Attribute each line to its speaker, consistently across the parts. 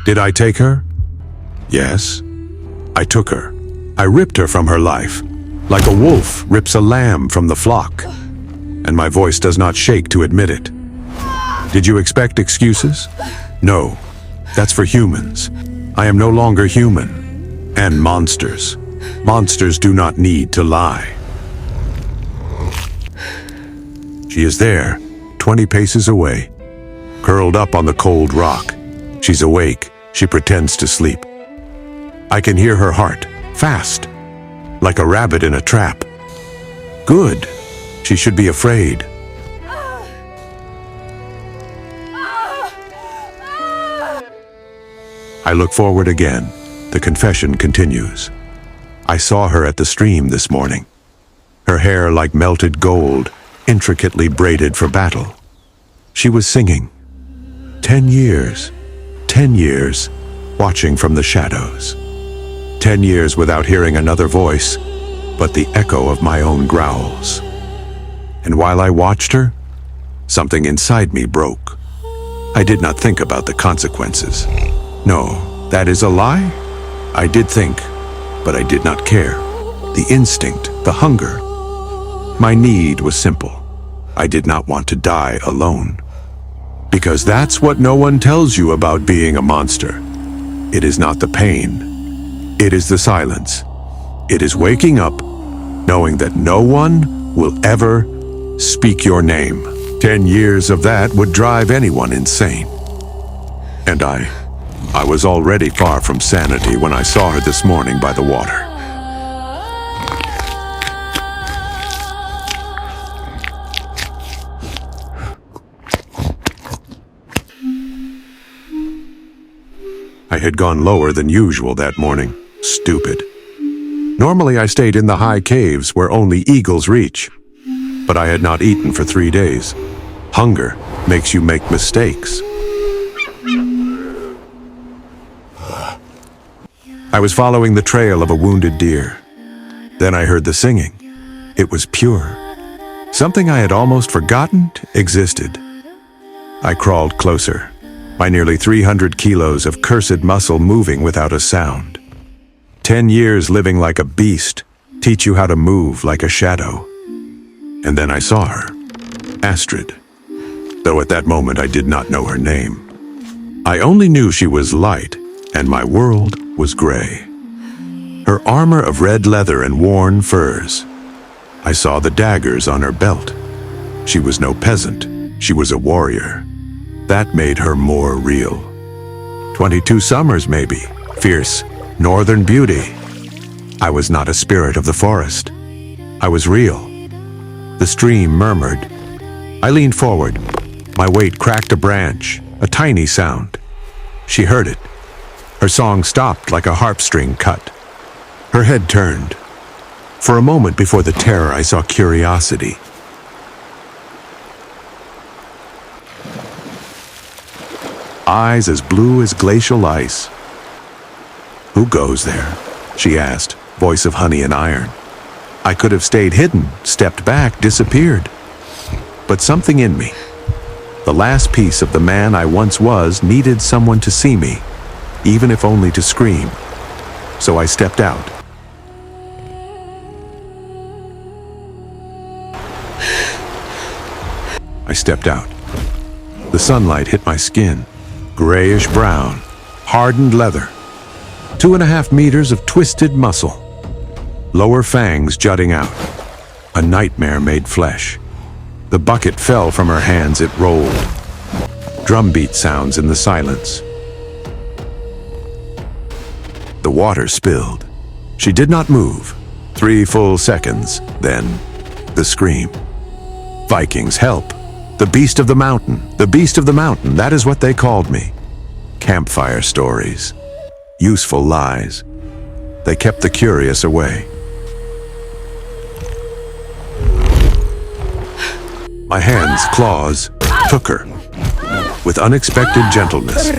Speaker 1: Did I take her? Yes, I took her. I ripped her from her life, like a wolf rips a lamb from the flock. And my voice does not shake to admit it. Did you expect excuses? No, that's for humans. I am no longer human. And monsters. Monsters do not need to lie. She is there, 20 paces away, curled up on the cold rock. She's awake. She pretends to sleep. I can hear her heart, fast, like a rabbit in a trap. Good. She should be afraid. I look forward again. The confession continues. I saw her at the stream this morning. Her hair like melted gold, intricately braided for battle. She was singing. 10 years, watching from the shadows. 10 years without hearing another voice, but the echo of my own growls. And while I watched her, something inside me broke. I did not think about the consequences. No, that is a lie. I did think, but I did not care. The instinct, the hunger. My need was simple. I did not want to die alone. Because that's what no one tells you about being a monster. It is not the pain. It is the silence. It is waking up, knowing that no one will ever speak your name. 10 years of that would drive anyone insane. And I was already far from sanity when I saw her this morning by the water. I had gone lower than usual that morning. Stupid. Normally I stayed in the high caves where only eagles reach. But I had not eaten for 3 days. Hunger makes you make mistakes. I was following the trail of a wounded deer. Then I heard the singing. It was pure. Something I had almost forgotten existed. I crawled closer, my nearly 300 kilos of cursed muscle moving without a sound. 10 years living like a beast teach you how to move like a shadow. And then I saw her, Astrid. Though at that moment I did not know her name. I only knew she was light, and my world was gray. Her armor of red leather and worn furs. I saw the daggers on her belt. She was no peasant, she was a warrior. That made her more real. 22 summers maybe, fierce, northern beauty. I was not a spirit of the forest. I was real. The stream murmured. I leaned forward. My weight cracked a branch, a tiny sound. She heard it. Her song stopped like a harp string cut. Her head turned. For a moment before the terror, I saw curiosity. Eyes as blue as glacial ice. Who goes there? She asked, voice of honey and iron. I could have stayed hidden, stepped back, disappeared. But something in me, the last piece of the man I once was, needed someone to see me, even if only to scream. So I stepped out. I stepped out. The sunlight hit my skin, grayish brown, hardened leather. 2.5 meters of twisted muscle. Lower fangs jutting out. A nightmare made flesh. The bucket fell from her hands, it rolled. Drumbeat sounds in the silence. The water spilled. She did not move. 3 full seconds, then the scream. Vikings, help! The beast of the mountain! The beast of the mountain, that is what they called me. Campfire stories. Useful lies. They kept the curious away. My hands, claws, took her. With unexpected gentleness.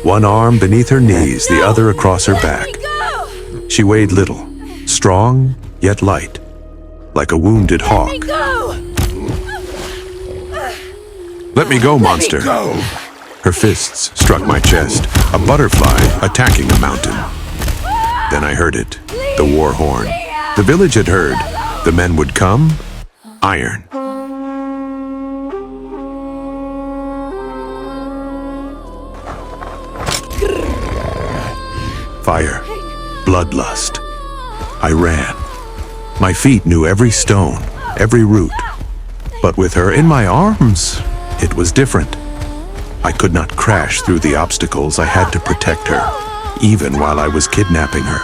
Speaker 1: One arm beneath her knees, the other across her back. She weighed little, strong yet light, like a wounded hawk. Let me go, monster. Her fists struck my chest, a butterfly attacking a mountain. Then I heard it, the war horn. The village had heard. The men would come. Iron. Fire. Bloodlust. I ran. My feet knew every stone, every root. But with her in my arms, it was different. I could not crash through the obstacles. I had to protect her, even while I was kidnapping her.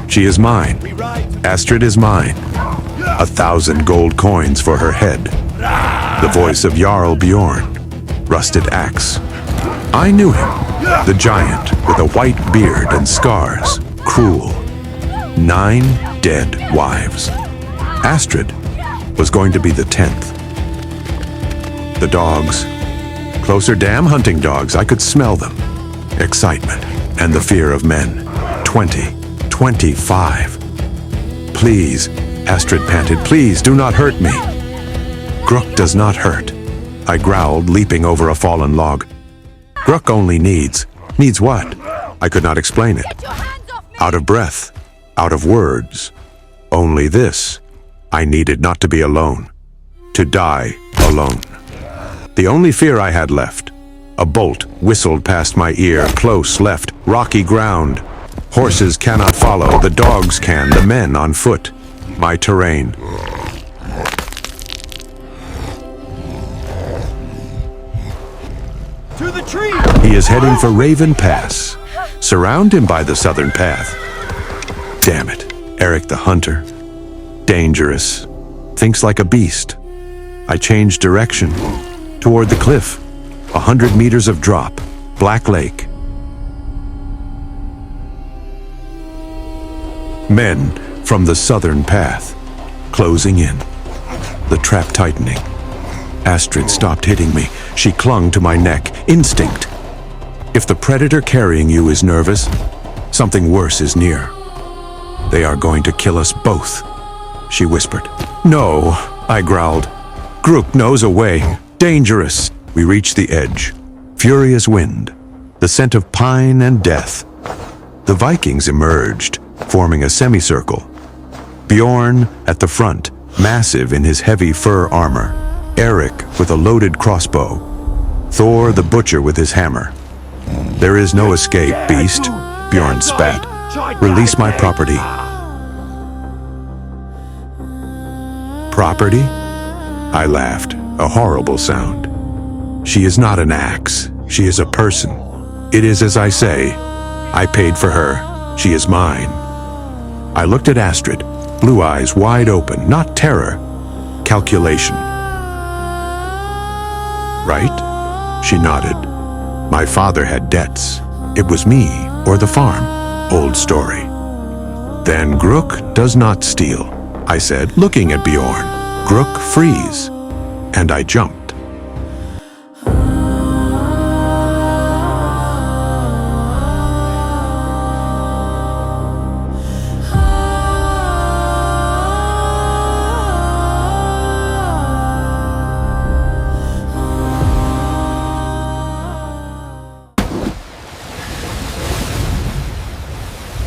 Speaker 1: She is mine. Astrid is mine. 1,000 gold coins for her head. The voice of Jarl Bjorn. Rusted axe. I knew him. The giant with a white beard and scars. Cruel. 9 dead wives. Astrid was going to be the 10th. The dogs. Closer, damn hunting dogs. I could smell them. Excitement and the fear of men. 20. 25. Please, Astrid panted, please do not hurt me. Grook does not hurt. I growled, leaping over a fallen log. Grook only needs what? I could not explain it. Out of breath, out of words. Only this. I needed not to be alone. To die alone. The only fear I had left. A bolt whistled past my ear, close left, rocky ground. Horses cannot follow, the dogs can, the men on foot. My terrain.
Speaker 2: To the tree!
Speaker 1: He is heading for Raven Pass. Surround him by the southern path. Damn it, Eric the Hunter. Dangerous. Thinks like a beast. I changed direction. Toward the cliff. 100 meters of drop. Black Lake. Men from the southern path. Closing in. The trap tightening. Astrid stopped hitting me. She clung to my neck. Instinct. If the predator carrying you is nervous, something worse is near. They are going to kill us both, she whispered. No, I growled. Grook knows a way. Dangerous. We reached the edge. Furious wind. The scent of pine and death. The Vikings emerged, forming a semicircle. Bjorn at the front, massive in his heavy fur armor. Eric with a loaded crossbow. Thor the butcher with his hammer. There is no escape, beast, Bjorn spat. Release my property. Property? I laughed, a horrible sound. She is not an axe. She is a person. It is as I say. I paid for her. She is mine. I looked at Astrid, blue eyes wide open, not terror, calculation. Right? She nodded. My father had debts. It was me or the farm. Old story. Then Grook does not steal, I said, looking at Bjorn. Grook freeze. And I jumped.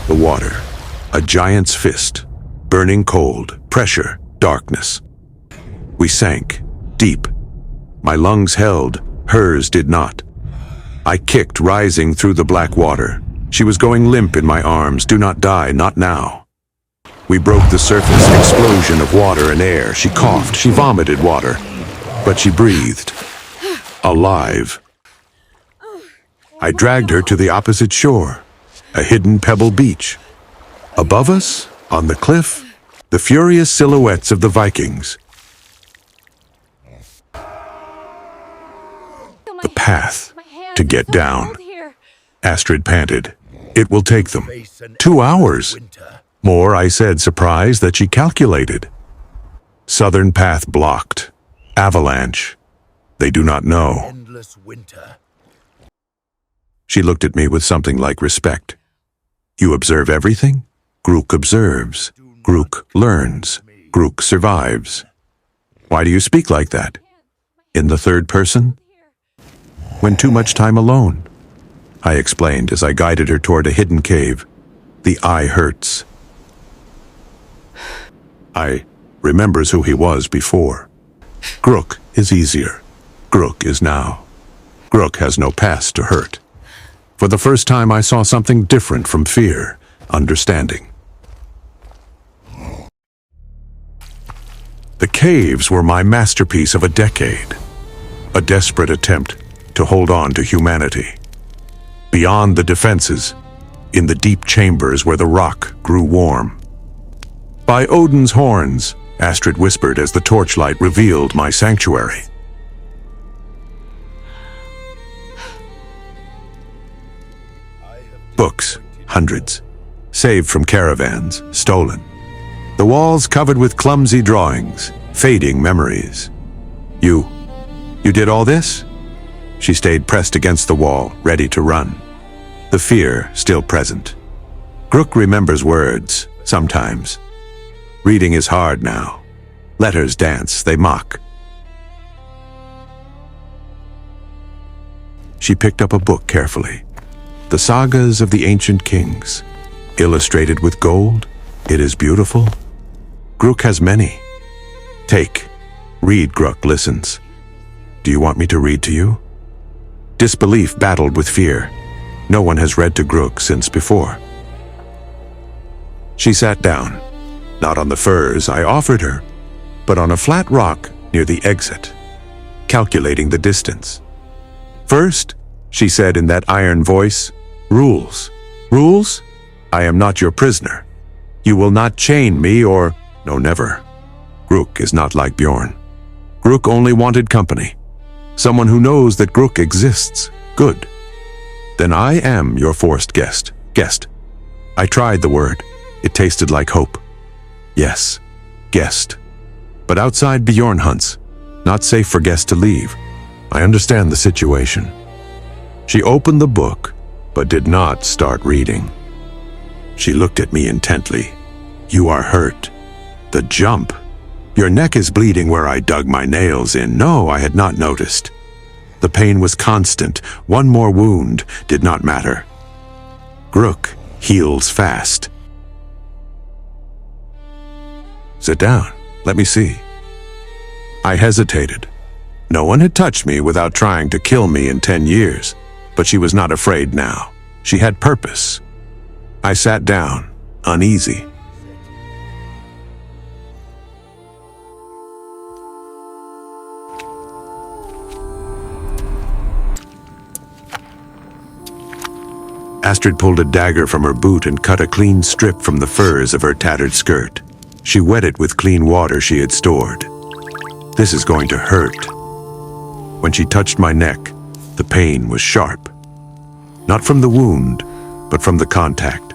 Speaker 1: The water, a giant's fist, burning cold, pressure, darkness. We sank, deep. My lungs held, hers did not. I kicked, rising through the black water. She was going limp in my arms. Do not die, not now. We broke the surface, explosion of water and air. She coughed, she vomited water, but she breathed. Alive. I dragged her to the opposite shore. A hidden pebble beach. Above us, on the cliff, the furious silhouettes of the Vikings. The path to get down. Astrid panted. It will take them 2 hours. More, I said, surprised that she calculated. Southern path blocked. Avalanche. They do not know.
Speaker 2: Endless winter.
Speaker 1: She looked at me with something like respect. You observe everything? Grook observes. Grook learns. Grook survives. Why do you speak like that? In the third person? When too much time alone, I explained as I guided her toward a hidden cave. The eye hurts. I remembers who he was before. Grook is easier. Grook is now. Grook has no past to hurt. For the first time I saw something different from fear, understanding. The caves were my masterpiece of a decade. A desperate attempt to hold on to humanity. Beyond the defenses, in the deep chambers where the rock grew warm. By Odin's horns, Astrid whispered as the torchlight revealed my sanctuary. Books, hundreds, saved from caravans, stolen. The walls covered with clumsy drawings, fading memories. You did all this? She stayed pressed against the wall, ready to run. The fear still present. Grook remembers words, sometimes. Reading is hard now. Letters dance, they mock. She picked up a book carefully. The sagas of the ancient kings. Illustrated with gold, it is beautiful. Grook has many. Take. Read, Grook listens. Do you want me to read to you? Disbelief battled with fear. No one has read to Grook since before. She sat down. Not on the furs I offered her, but on a flat rock near the exit, calculating the distance. First, she said in that iron voice, rules. Rules? I am not your prisoner. You will not chain me or... No, never. Grook is not like Bjorn. Grook only wanted company. Someone who knows that Grook exists. Good. Then I am your forced guest. Guest. I tried the word. It tasted like hope. Yes, guest. But outside Bjorn hunts, not safe for guests to leave. I understand the situation. She opened the book, but did not start reading. She looked at me intently. You are hurt. The jump. Your neck is bleeding where I dug my nails in. No, I had not noticed. The pain was constant. One more wound did not matter. Grook heals fast. Sit down. Let me see. I hesitated. No one had touched me without trying to kill me in 10 years, but she was not afraid now. She had purpose. I sat down, uneasy. Astrid pulled a dagger from her boot and cut a clean strip from the furs of her tattered skirt. She wet it with clean water she had stored. This is going to hurt. When she touched my neck, the pain was sharp. Not from the wound, but from the contact.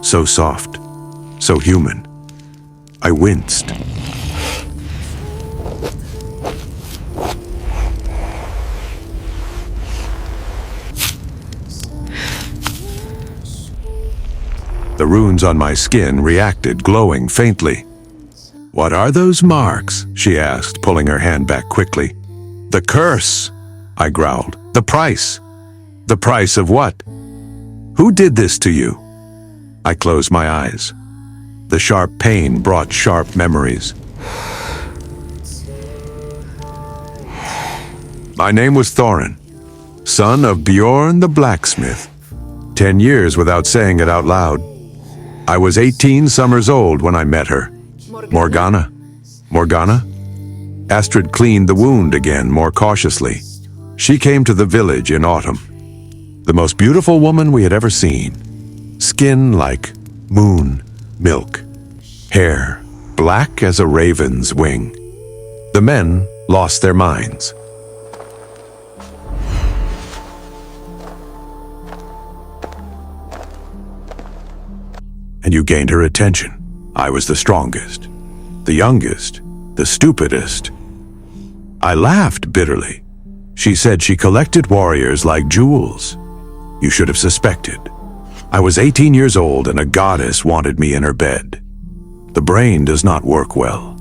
Speaker 1: So soft, so human. I winced. The runes on my skin reacted, glowing faintly. What are those marks? She asked, pulling her hand back quickly. The curse, I growled. The price. The price of what? Who did this to you? I closed my eyes. The sharp pain brought sharp memories. My name was Thoren, son of Bjorn the blacksmith. 10 years without saying it out loud. I was 18 summers old when I met her. Morgana. Morgana? Astrid cleaned the wound again more cautiously. She came to the village in autumn. The most beautiful woman we had ever seen. Skin like moon milk. Hair black as a raven's wing. The men lost their minds. And you gained her attention. I was the strongest, the youngest, the stupidest. I laughed bitterly. She said she collected warriors like jewels. You should have suspected. I was 18 years old and a goddess wanted me in her bed. The brain does not work well.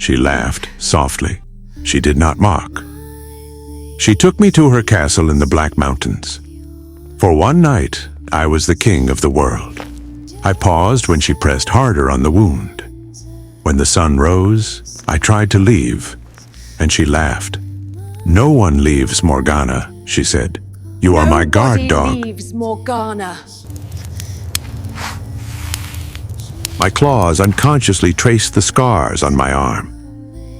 Speaker 1: She laughed softly. She did not mock. She took me to her castle in the Black Mountains. For one night, I was the king of the world. I paused when she pressed harder on the wound. When the sun rose, I tried to leave, and she laughed. "No one leaves Morgana," she said. "You are my guard dog."
Speaker 3: Nobody leaves Morgana.
Speaker 1: My claws unconsciously traced the scars on my arm.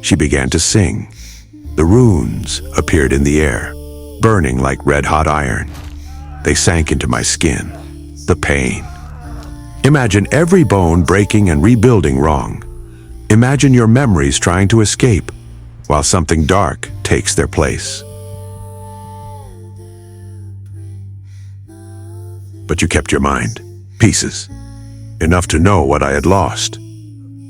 Speaker 1: She began to sing. The runes appeared in the air, burning like red-hot iron. They sank into my skin. The pain. Imagine every bone breaking and rebuilding wrong. Imagine your memories trying to escape, while something dark takes their place. But you kept your mind. Pieces. Enough to know what I had lost.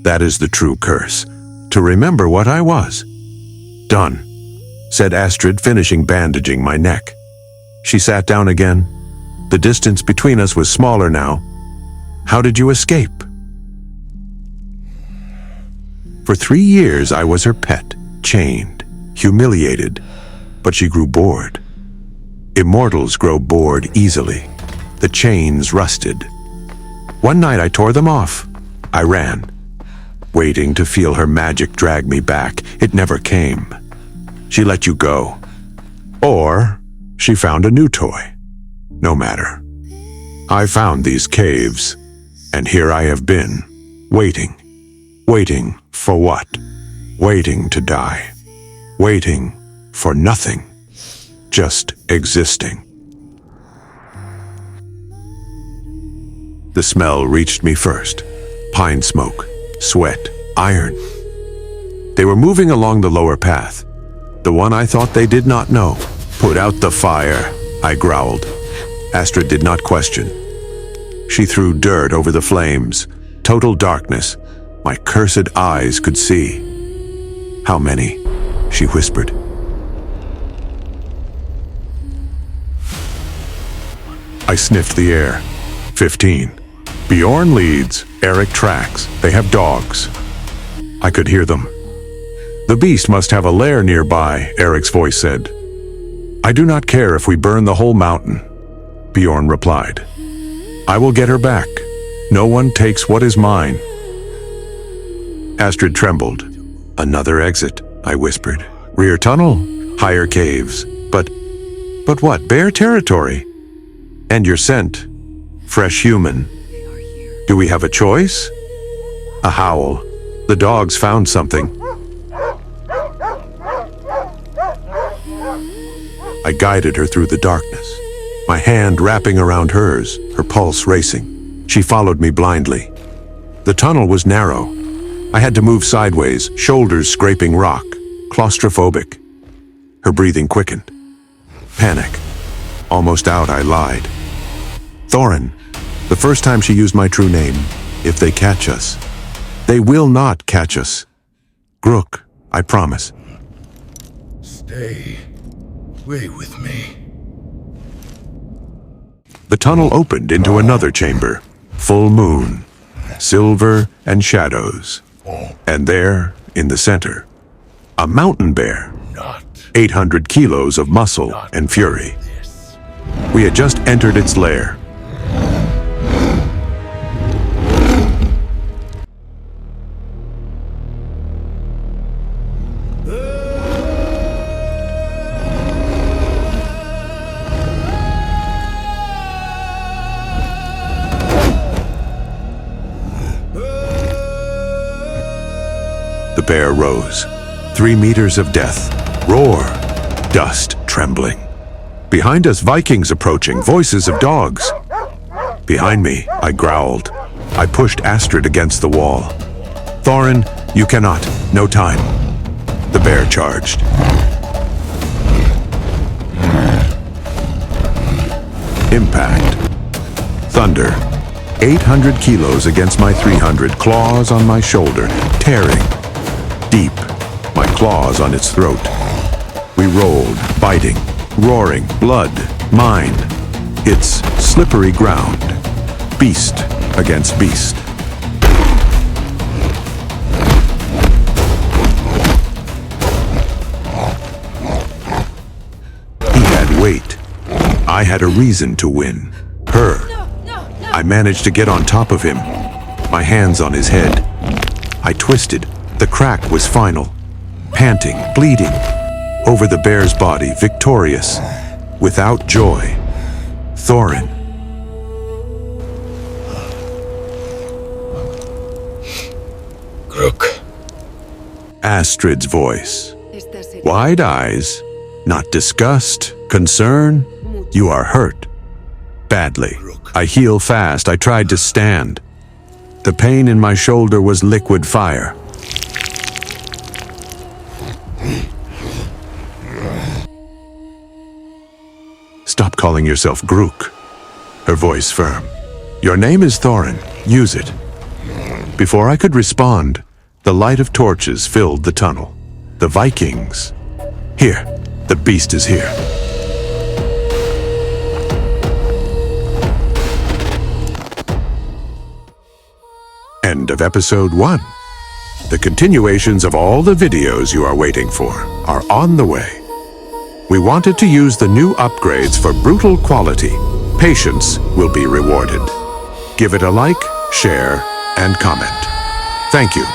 Speaker 1: That is the true curse. To remember what I was. "Done," said Astrid, finishing bandaging my neck. She sat down again. The distance between us was smaller now. "How did you escape?" For 3 years I was her pet, chained, humiliated, but she grew bored. Immortals grow bored easily. The chains rusted. One night I tore them off. I ran, waiting to feel her magic drag me back. It never came. She let you go. Or she found a new toy. No matter. I found these caves, and here I have been, waiting. Waiting for what? Waiting to die. Waiting for nothing. Just existing. The smell reached me first. Pine smoke, sweat, iron. They were moving along the lower path. The one I thought they did not know. "Put out the fire," I growled. Astrid did not question. She threw dirt over the flames. Total darkness. My cursed eyes could see. "How many?" she whispered. I sniffed the air. 15. Bjorn leads, Eric tracks. They have dogs. I could hear them. "The beast must have a lair nearby," Eric's voice said. "I do not care if we burn the whole mountain," Bjorn replied. "I will get her back. No one takes what is mine." Astrid trembled. "Another exit," I whispered. "Rear tunnel, higher caves. But what? Bear territory? And your scent. Fresh human. Do we have a choice?" A howl. The dogs found something. I guided her through the darkness, my hand wrapping around hers, her pulse racing. She followed me blindly. The tunnel was narrow. I had to move sideways, shoulders scraping rock, claustrophobic. Her breathing quickened. Panic. Almost out, I lied. "Thoren." The first time she used my true name. "If they catch us." "They will not catch us. Grook, I promise."
Speaker 2: Stay. Wait with me.
Speaker 1: The tunnel opened into another chamber. Full moon. Silver and shadows. And there, in the center, a mountain bear.
Speaker 2: Not
Speaker 1: 800 kilos of muscle and fury.
Speaker 2: this.
Speaker 1: We had just entered its lair. The bear rose. 3 meters of death. Roar. Dust trembling. Behind us, Vikings approaching, voices of dogs. Behind me, I growled. I pushed Astrid against the wall. "Thoren, you cannot. No time." The bear charged. Impact. Thunder. 800 kilos against my 300, claws on my shoulder, tearing. Deep, my claws on its throat. We rolled, biting, roaring, blood, mine. It's slippery ground. Beast against beast. I had a reason to win. Her. I managed to get on top of him, my hands on his head. I twisted. The crack was final. Panting, bleeding. Over the bear's body, victorious. Without joy. Thoren.
Speaker 2: Crook.
Speaker 1: Astrid's voice. Wide eyes. Not disgust, concern. You are hurt. Badly. I heal fast. I tried to stand. The pain in my shoulder was liquid fire. Stop calling yourself Grook. Her voice firm. Your name is Thoren. Use it. Before I could respond, the light of torches filled the tunnel. The Vikings. Here. The beast is here. End of episode 1. The continuations of all the videos you are waiting for are on the way. We wanted to use the new upgrades for brutal quality. Patience will be rewarded. Give it a like, share, and comment. Thank you.